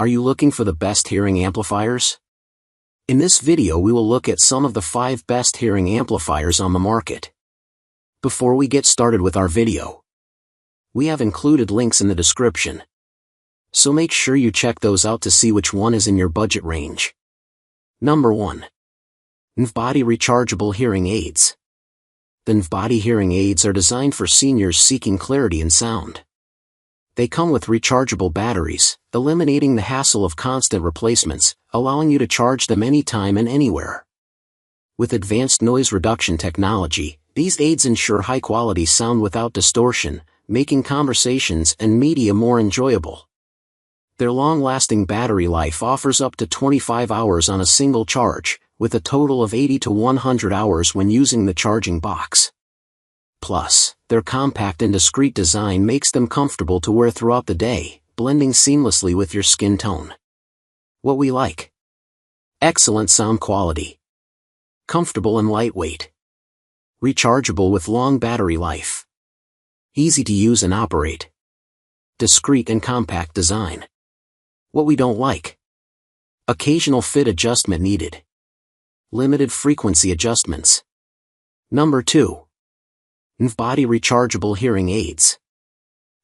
Are you looking for the best hearing amplifiers? In this video we will look at some of the 5 best hearing amplifiers on the market. Before we get started with our video, we have included links in the description, so make sure you check those out to see which one is in your budget range. Number 1. NVBOTY Rechargeable Hearing Aids. The NVBOTY hearing aids are designed for seniors seeking clarity in sound. They come with rechargeable batteries, eliminating the hassle of constant replacements, allowing you to charge them anytime and anywhere. With advanced noise reduction technology, these aids ensure high-quality sound without distortion, making conversations and media more enjoyable. Their long-lasting battery life offers up to 25 hours on a single charge, with a total of 80 to 100 hours when using the charging box. Plus, their compact and discreet design makes them comfortable to wear throughout the day, blending seamlessly with your skin tone. What we like: excellent sound quality, comfortable and lightweight, rechargeable with long battery life, easy to use and operate, discreet and compact design. What we don't like: occasional fit adjustment needed, limited frequency adjustments. Number 2. NVBOTY Rechargeable Hearing Aids.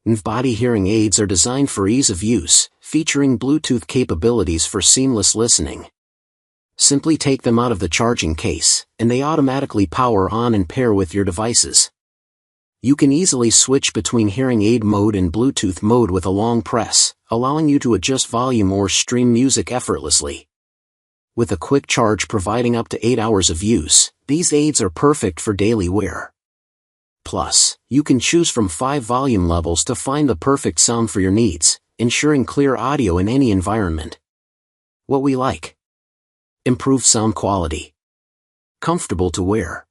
NVBOTY hearing aids are designed for ease of use, featuring Bluetooth capabilities for seamless listening. Simply take them out of the charging case, and they automatically power on and pair with your devices. You can easily switch between hearing aid mode and Bluetooth mode with a long press, allowing you to adjust volume or stream music effortlessly. With a quick charge providing up to 8 hours of use, these aids are perfect for daily wear. Plus, you can choose from 5 volume levels to find the perfect sound for your needs, ensuring clear audio in any environment. What we like: improved sound quality, comfortable to wear,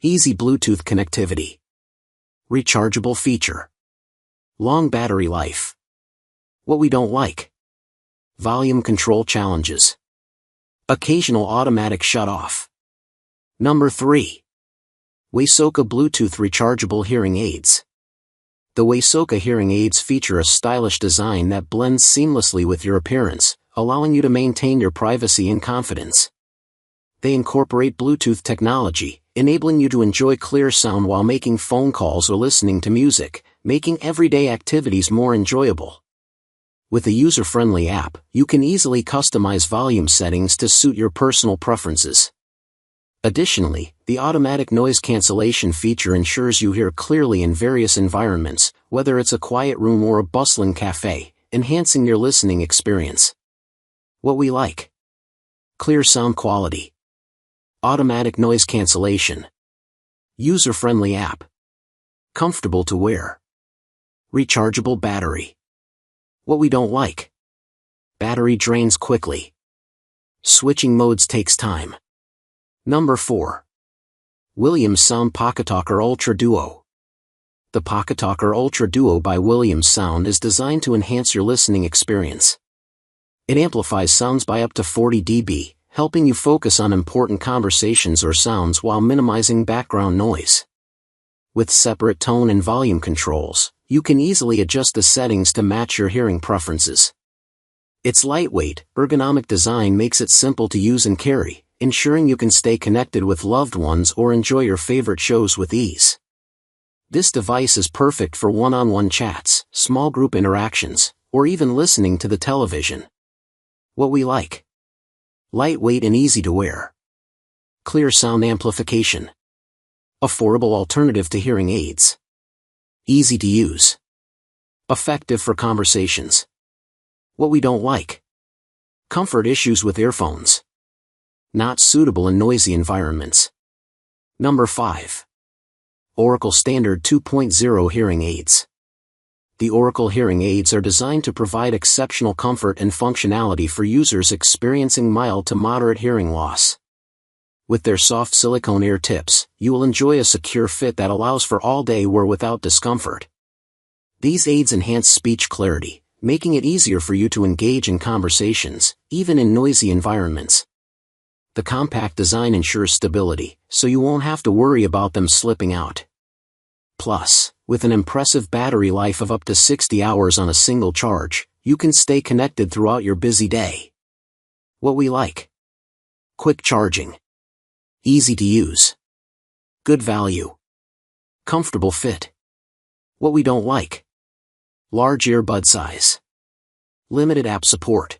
easy Bluetooth connectivity, rechargeable feature, long battery life. What we don't like: volume control challenges, occasional automatic shut-off. Number 3. WASOCA Bluetooth Rechargeable Hearing Aids. The WASOCA hearing aids feature a stylish design that blends seamlessly with your appearance, allowing you to maintain your privacy and confidence. They incorporate Bluetooth technology, enabling you to enjoy clear sound while making phone calls or listening to music, making everyday activities more enjoyable. With a user-friendly app, you can easily customize volume settings to suit your personal preferences. Additionally, the automatic noise cancellation feature ensures you hear clearly in various environments, whether it's a quiet room or a bustling cafe, enhancing your listening experience. What we like: clear sound quality, automatic noise cancellation, user-friendly app, comfortable to wear, rechargeable battery. What we don't like: battery drains quickly, switching modes takes time. Number 4. Williams Sound Pocketalker Ultra Duo. The Pocketalker Ultra Duo by Williams Sound is designed to enhance your listening experience. It amplifies sounds by up to 40 dB, helping you focus on important conversations or sounds while minimizing background noise. With separate tone and volume controls, you can easily adjust the settings to match your hearing preferences. Its lightweight, ergonomic design makes it simple to use and carry, ensuring you can stay connected with loved ones or enjoy your favorite shows with ease. This device is perfect for one-on-one chats, small group interactions, or even listening to the television. What we like: lightweight and easy to wear, clear sound amplification, affordable alternative to hearing aids, easy to use, effective for conversations. What we don't like: comfort issues with earphones, not suitable in noisy environments. Number 5. Oricle Standard 2.0 Hearing Aids. The Oricle hearing aids are designed to provide exceptional comfort and functionality for users experiencing mild to moderate hearing loss. With their soft silicone ear tips, you will enjoy a secure fit that allows for all-day wear without discomfort. These aids enhance speech clarity, making it easier for you to engage in conversations, even in noisy environments. The compact design ensures stability, so you won't have to worry about them slipping out. Plus, with an impressive battery life of up to 60 hours on a single charge, You can stay connected throughout your busy day. What we like: quick charging, easy to use, good value, comfortable fit. What we don't like: large earbud size, limited app support.